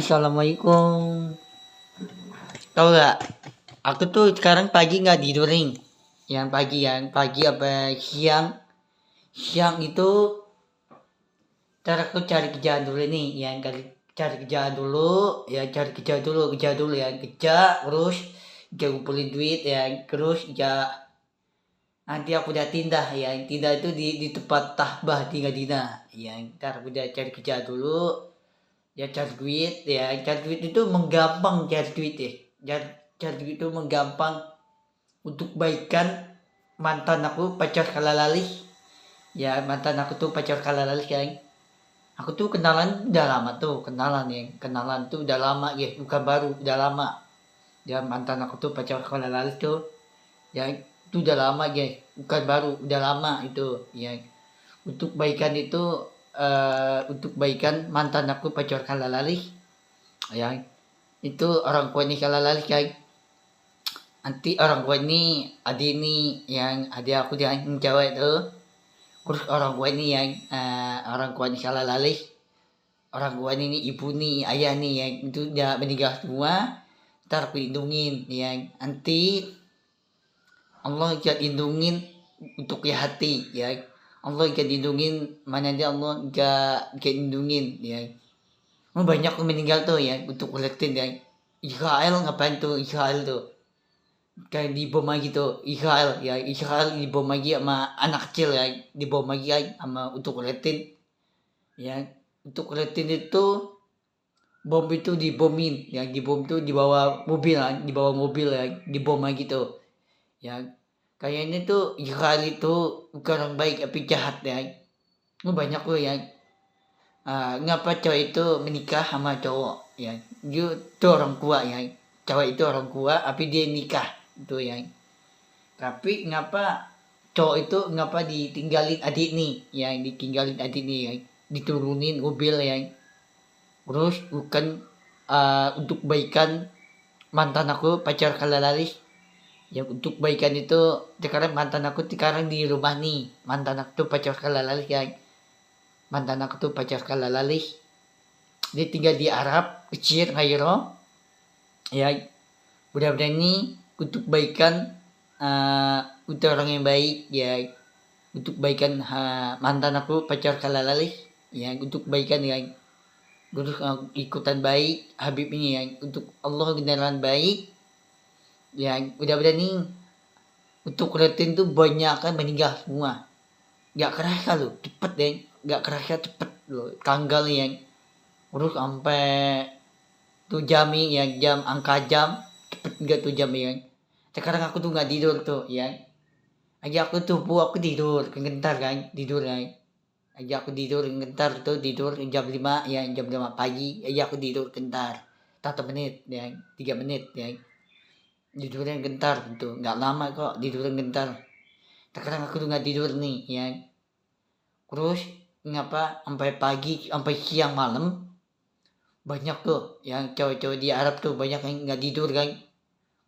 Assalamualaikum. Tahu gak? Aku tuh sekarang pagi nggak tidur nih. Yang pagi apa siang? Siang itu ntar aku cari kerjaan dulu nih. Cari kerjaan dulu, kerja dulu ya. Kerja terus kumpulin duit ya. Terus ya nanti aku udah tindah ya. Tindah itu di tempat tahbah tinggal dina. Ya, ntar aku udah cari kerja dulu. Ya cari duit itu menggampang cari duit ya. Cari duit itu menggampang untuk baikan mantan aku pacar kalalalih. Ya mantan aku tuh pacar kalalalih kan. Aku tuh kenalan udah lama tuh, kenalan tuh udah lama ya, bukan baru, udah lama. Ya mantan aku tuh pacar kalalalih tuh, ya itu udah lama ya, bukan baru, udah lama itu. Ya untuk baikan itu untuk baikan mantan aku pacar kalalalih. Ya itu orang tua ini kalalalih kan. Nanti orang tua ini adik ini yang adik aku yang cewek tuh. Terus orang tua ini yang orang tua ini kalalalih. Orang tua ini ibu nih ayah nih yang itu udah meninggal semua. Ntar aku lindungin yang nanti Allah akan lindungin untuk ya hati ya. Allah akan lindungin mana dia Allah gak lindungin ya. Banyak yang meninggal tuh ya untuk Palestina ya. Israel ngapain tuh Israel tuh kayak dibom lagi tuh Israel dibom lagi sama anak kecil ya, dibom lagi ya sama untuk Palestina ya. Untuk Palestina itu bom itu dibomin ya, dibom tuh dibawa mobil ya, dibom lagi tuh ya. Kayaknya tuh Israel itu bukan orang baik tapi jahat ya. Banyak tuh ya. Ngapa cowok itu menikah sama cowok ya, dia tuh orang tua ya, cowok itu orang tua tapi dia nikah itu ya. Tapi ngapa cowok itu ngapa ditinggalin adik nih ya, ya, diturunin mobil ya. Terus bukan untuk baikan mantan aku pacar kalalalih ya. Untuk baikan itu sekarang mantan aku sekarang di rumah nih, mantan aku tuh pacar kalalalih ya. Mantan aku tuh pacar kalalalih, dia tinggal di Arab kecil Kairo ya. Mudah-mudahan ini untuk baikan untuk orang yang baik ya, untuk baikan mantan aku pacar kalalalih ya, untuk baikan ya. Terus ikutan baik Habib ini ya, untuk Allah beneran baik ya. Mudah-mudahan ini untuk kreatin tuh banyak kan meninggal semua. Gak kerasa loh cepet deh, gak kerasa cepet loh tanggalnya yang. Terus sampai tuh jam ya, jam angka jam cepet enggak tuh jam ya. Sekarang aku tuh nggak tidur tuh ya. Aja aku tuh aku tidur kegentar kan, tidur kan. Aja aku tidur gentar tuh, tidur jam 5 ya, jam 5 pagi aja aku tidur gentar 1 menit ya, 3 menit ya. Tidurnya gentar gitu, nggak lama kok tidurnya gentar. Sekarang aku tuh nggak tidur nih ya. Terus ngapa sampai pagi sampai siang malam banyak tuh yang cowok-cowok di Arab tuh banyak yang nggak tidur kan.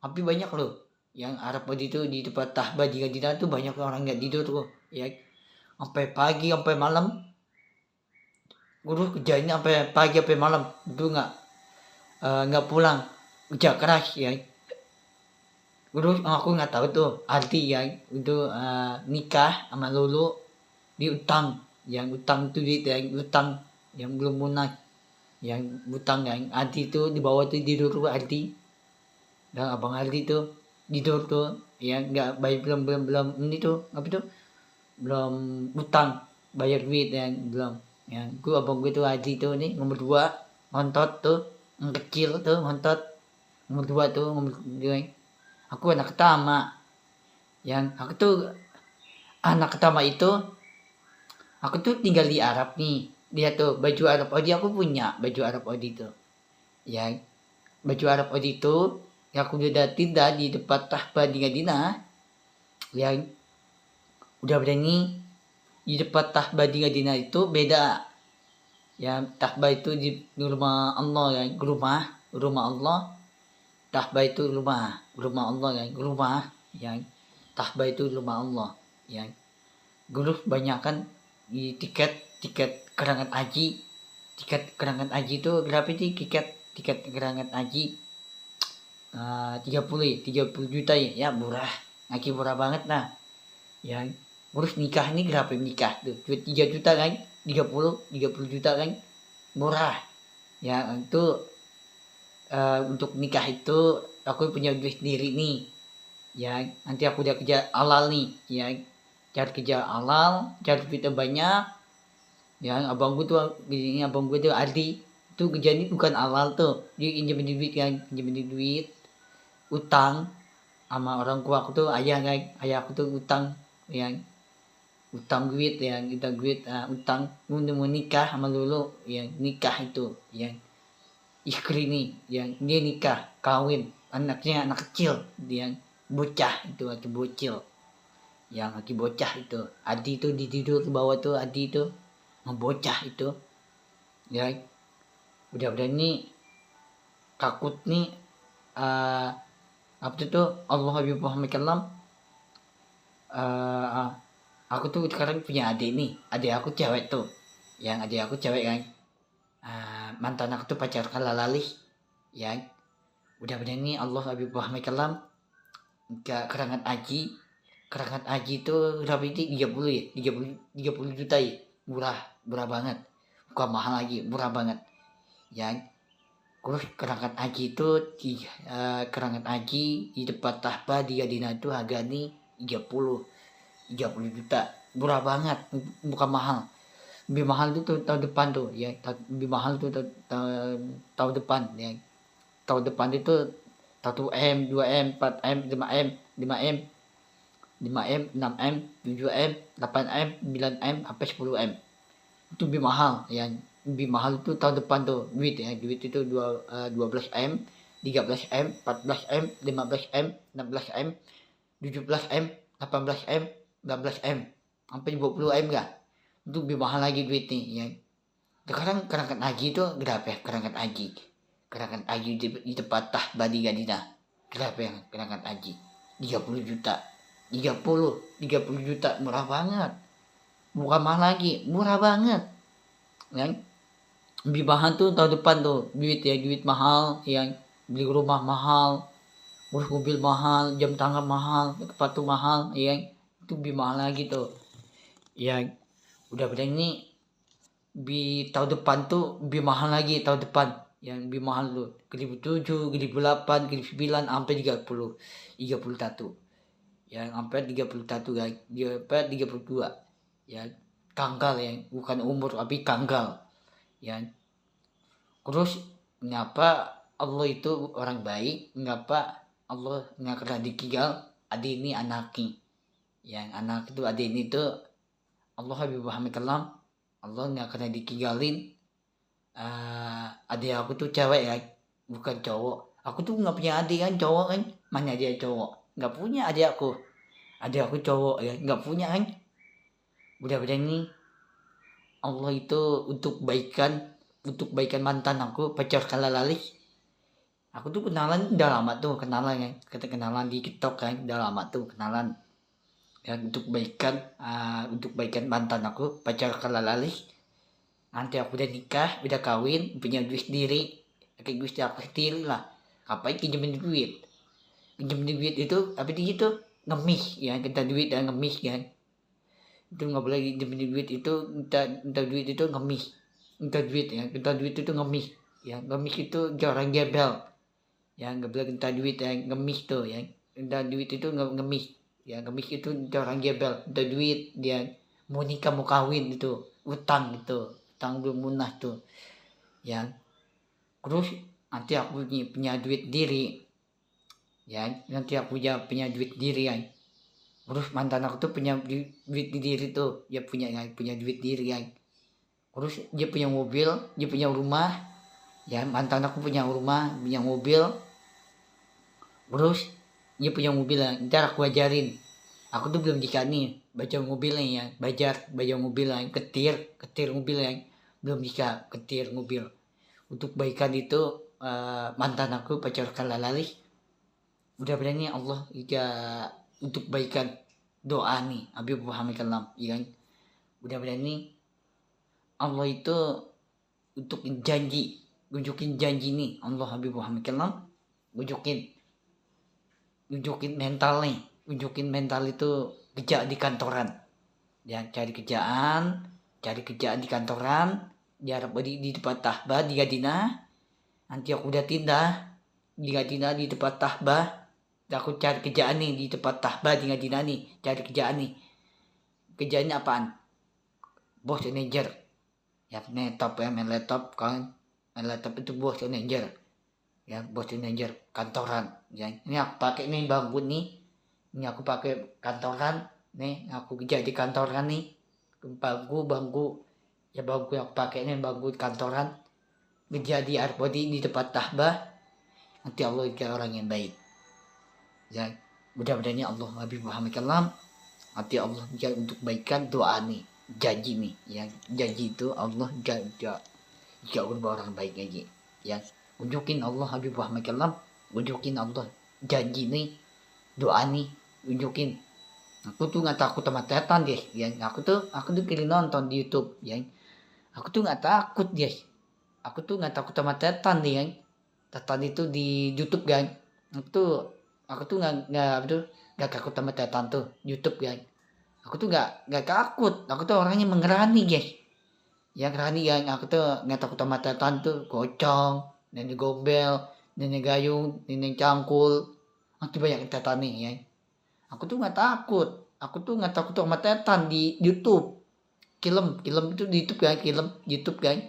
Tapi banyak loh yang Arab itu di tempat tahbah di Madinah tuh banyak orang nggak tidur tuh ya, sampai pagi sampai malam. Terus kerjanya sampai pagi sampai malam itu nggak pulang, kerja keras ya. Terus aku nggak tahu tuh arti ya itu nikah sama lulu di utang, yang utang tuh yang utang yang belum lunas, yang utang yang arti itu di bawah tuh tidur tuh arti dan abang Aldi tuh tidur tuh ya, nggak bayar belum ini tuh apa tuh belum utang, bayar duit yang belum ya. Gue abang gue tuh Aldi tuh nih nomor 2 ngontot tuh, yang kecil tuh ngontot nomor 2 tuh nomor 2. Aku anak pertama yang aku tuh anak pertama itu. Aku tuh tinggal di Arab nih, dia tuh baju Arab Audi, aku punya baju Arab Audi tuh ya. Baju Arab Audi itu yang aku udah tindak di depan tahbah di Madinah yang udah berani di depan tahbah di Madinah itu beda ya. Tahbah itu di rumah Allah ya, rumah Allah. Tahbah itu rumah Allah ya, rumah yang tahbah itu rumah Allah ya. Guru banyak kan di tiket kerangan haji itu berapa sih tiket berangkat haji 30 juta ya murah, lagi murah banget. Nah ya terus nikah ini berapa nikah tuh 3 juta kan, 30 juta kan, murah ya. Itu untuk nikah itu aku punya duit sendiri nih ya, nanti aku udah kerja halal nih ya, cari kerja halal, cari duit banyak ya. Abang gue tuh Adi itu kerjanya bukan halal tuh, dia pinjemin duit kan, pinjemin duit utang sama orang tua aku tuh, ayah aku tuh utang ya, utang duit ya, kita duit utang mau nikah sama lulu ya, nikah itu ya, istri nih yang dia nikah kawin, anaknya anak kecil, dia bocah itu, lagi bocil yang lagi bocah itu, Adi itu tidur ke bawah tuh, Adi itu ngebocah itu ya. Udah ini takut nih apa itu Allah Habib Muhammad Kalam. Aku tuh sekarang punya adik nih, adik aku cewek tuh, yang adik aku cewek kan, mantan aku tuh pacar kalalali ya. Udah ini Allah Habib Muhammad Kalam kerangan haji itu berapa ini 30 ya, 30 juta ya, murah banget, bukan mahal lagi, murah banget ya. Terus kerangan haji itu kerangan haji di depan tahba di Adina itu harga nih 30 juta, murah banget, bukan mahal. Lebih mahal itu tahun depan tuh ya, lebih mahal tuh tahun depan ya. Tahun depan itu 1M, 2M, 4M, 5M, 5M, 5M, 6M, 7M, 8M, 9M, sampai 10M. Itu lebih mahal ya. Lebih mahal itu tahun depan tuh duit ya. Duit itu 12M, 13M, 14M, 15M, 16M, 17M, 18M, 19M, sampai 20M enggak. Itu lebih mahal lagi duit nih ya. Sekarang kerangkat haji itu berapa ya? Kerangkat haji di tempat Tahbadi Gadina. Berapa ya kerangkat haji? 30 juta. 30 juta, murah banget. Bukan mahal lagi, murah banget. Kan? Lebih mahal tuh tahun depan tuh, duit mahal, yang beli rumah mahal, urus mobil mahal, jam tangan mahal, sepatu mahal, ya itu lebih mahal lagi tuh. Ya udah ini di tahun depan tuh lebih mahal lagi tahun depan, yang lebih mahal tuh 2007, 2008, 2009 sampai 31 yang sampai 31 guys, sampai 32 ya, tanggal ya, bukan umur tapi tanggal ya. Terus ngapa Allah itu orang baik, ngapa Allah nggak pernah ditinggal adik ini anaknya, yang anak itu adik ini tuh Allah Habib Muhammad Kalam, Allah nggak pernah ditinggalin. Adik aku tuh cewek ya, bukan cowok. Aku tuh nggak punya adik kan cowok kan, mana dia cowok, nggak punya adik aku cowok ya, nggak punya kan. Udah ini Allah itu untuk baikan mantan aku, pacar kalalali. Aku tuh kenalan udah lama tuh, kenalan di TikTok kan, udah lama tuh kenalan ya, untuk baikan mantan aku, pacar kalalali. Nanti aku udah nikah, udah kawin, punya duit sendiri, kayak duit aku sendiri lah. Ngapain pinjemin duit itu apa itu ngemis ya, kita duit dan ngemis kan. Itu nggak boleh pinjemin duit itu, minta duit itu ngemis, minta duit ya, kita duit itu ngemis ya. Ngemis itu orang gebel ya, nggak boleh minta duit ya, ngemis tuh ya, minta duit itu ngemis ya. Ngemis itu orang gebel, minta duit dia mau nikah mau kawin itu, utang itu, utang belum lunas tuh ya. Terus nanti aku punya duit diri ya, nanti aku punya duit diri ya. Terus mantan aku tuh punya duit diri tuh, dia punya duit diri ya. Terus dia punya mobil, dia punya rumah ya. Mantan aku punya rumah, punya mobil. Terus dia punya mobil ya, ntar aku ajarin. Aku tuh belum bisa nih baca mobilnya ya, baca mobil yang ketir mobil yang belum bisa ketir mobil. Untuk baikan itu mantan aku pacar kalalali. Udah berani Allah jika untuk baikan doa nih Habib Muhammad Kalam ya kan. Udah berani Allah itu untuk janji Nunjukin janji nih Allah Habib Muhammad Kalam, nunjukin mental nih, nunjukin mental itu kerja di kantoran, ya cari kerjaan di kantoran, di tempat tahbah di Gadina. Nanti aku udah tindah di Gadina di tempat tahbah, aku cari kerjaan nih di tempat tahbah di Gadina nih, cari kerjaan nih. Kerjaannya apaan? Bos manager, ya main laptop kan, main laptop itu bos manager, ya bos manager kantoran, ya ini aku pakai nih bangku nih, ini aku pakai kantoran nih, aku kerja di kantoran nih, bangku ya bangku yang aku pakai nih bangku kantoran, kerja di Arbodi di tempat tahbah. Nanti Allah ikat orang yang baik, ya mudah-mudahan Allah Habib Muhammad Kalam, nanti Allah ikat untuk baikan doa nih, janji nih, ya janji itu Allah jika berubah orang baik lagi, ya unjukin Allah Habib Muhammad Kalam, unjukin Allah janji nih, doa nih, unjukin. Aku tuh nggak takut sama setan deh, ya aku tuh pilih nonton di YouTube, ya aku tuh nggak takut deh, aku tuh nggak takut sama setan deh, ya setan itu di YouTube kan, aku tuh nggak takut sama setan tuh YouTube kan, aku tuh nggak takut, aku tuh orangnya mengerani guys, yang berani yang aku tuh nggak takut sama setan tuh, pocong, nenek gombel, nenek gayung, nenek cangkul, nanti banyak setan nih ya. Aku tuh nggak takut sama setan di YouTube. Film itu di YouTube kan, YouTube kan,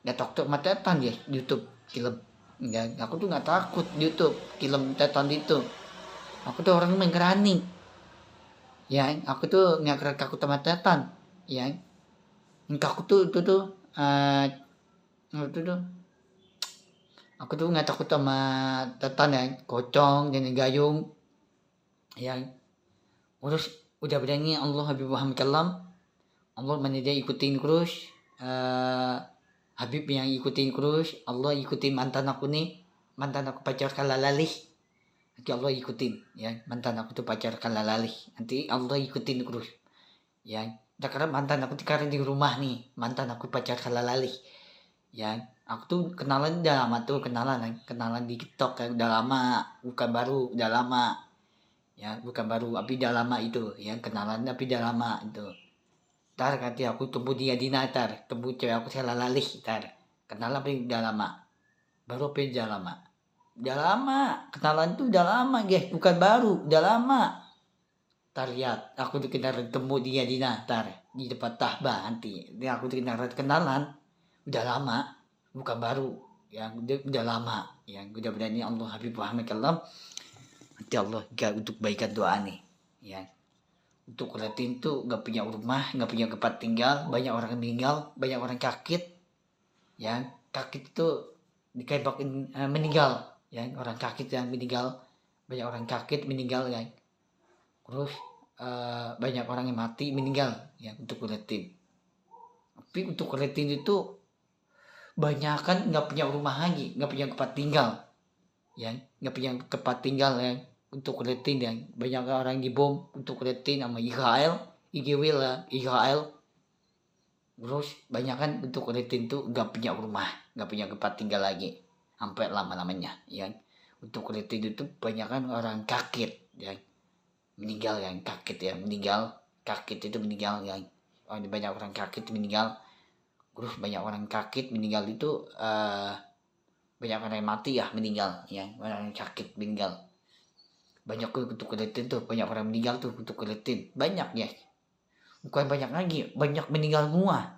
nggak takut sama setan ya YouTube film. Ya, aku tuh nggak takut di YouTube film setan itu. Aku tuh orang yang berani. Ya, aku tuh nggak takut sama setan. Ya, aku tuh itu tuh aku tuh nggak takut sama setan ya, pocong dan gayung, ya terus udah berani Allah Habib Muhammad Kalam, Allah mana dia ikutin terus, Habib yang ikutin terus, Allah ikutin mantan aku pacar kalalalih, nanti Allah ikutin ya, mantan aku tuh pacar kalalalih, nanti Allah ikutin terus ya. Karena mantan aku sekarang di rumah nih, mantan aku pacar kalalalih ya. Aku tuh kenalan udah lama tuh, kenalan di TikTok kan, udah lama, bukan baru, udah lama ya, bukan baru tapi udah lama itu ya, kenalan tapi udah lama itu. Ntar nanti aku temu dia di natar, temu cewek aku kalalalih, ntar kenalan tapi udah lama, baru apa udah lama, kenalan tuh udah lama guys, bukan baru, udah lama. Ntar lihat aku tuh ketemu dia di natar di depan tahbah, nanti dia aku tuh kenalan udah lama, bukan baru, yang udah lama, yang udah berani Allah Habib Muhammad Kalam, nanti Allah gak untuk baikan doa nih ya. Untuk Latin tuh gak punya rumah, gak punya tempat tinggal, banyak orang meninggal, banyak orang sakit ya. Sakit itu dikaitkan meninggal ya, orang sakit yang meninggal, banyak orang sakit meninggal ya. Terus banyak orang yang mati meninggal ya untuk Latin. Tapi untuk Latin itu banyak kan nggak punya rumah lagi, nggak punya tempat tinggal ya, nggak punya tempat tinggal ya. Untuk Latin ya, banyak orang dibom untuk Latin sama Israel, IGW lah, Israel. Terus banyak kan untuk Latin tuh nggak punya rumah, nggak punya tempat tinggal lagi sampai lama-lamanya ya. Untuk Latin itu banyak kan orang sakit ya, meninggal ya, sakit ya, meninggal, sakit itu meninggal ya. Banyak orang sakit meninggal. Terus banyak orang sakit meninggal itu banyak orang yang mati ya meninggal ya, banyak orang sakit meninggal. Banyak untuk Latin tuh, banyak orang meninggal tuh untuk Latin, banyak ya. Bukan banyak lagi, banyak meninggal semua.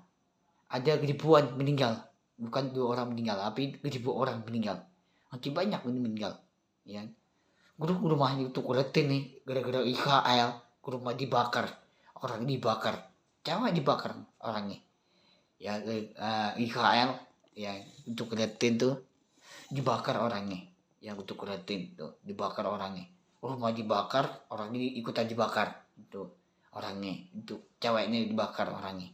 Ada ribuan meninggal, bukan 2 orang meninggal, tapi 1000 orang meninggal. Nanti banyak meninggal ya. Grup rumahnya untuk Latin nih, gara-gara Israel, rumah dibakar, orang dibakar, cewek dibakar orangnya ya. Israel ya, untuk Latin tuh dibakar orangnya ya, untuk Latin tuh dibakar orangnya, rumah dibakar, orangnya ikutan dibakar itu orangnya, itu ceweknya dibakar orangnya.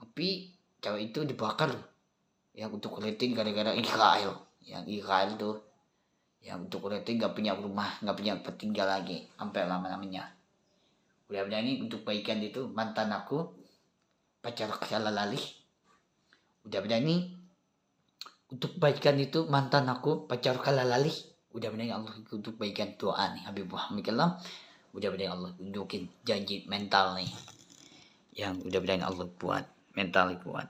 Tapi cewek itu dibakar ya untuk Latin gara-gara Israel, yang Israel tuh yang untuk Latin gak punya rumah, gak punya tempat tinggal lagi sampai lama-lamanya. Udah berani untuk baikan itu mantan aku pacar kalalalih, udah berani untuk baikan itu mantan aku pacar kalalali. Udah benar Allah untuk baikan doa nih Habib Muhammad Kalam. Udah benar Allah tunjukin janji mental nih. Yang udah benar Allah buat mental kuat.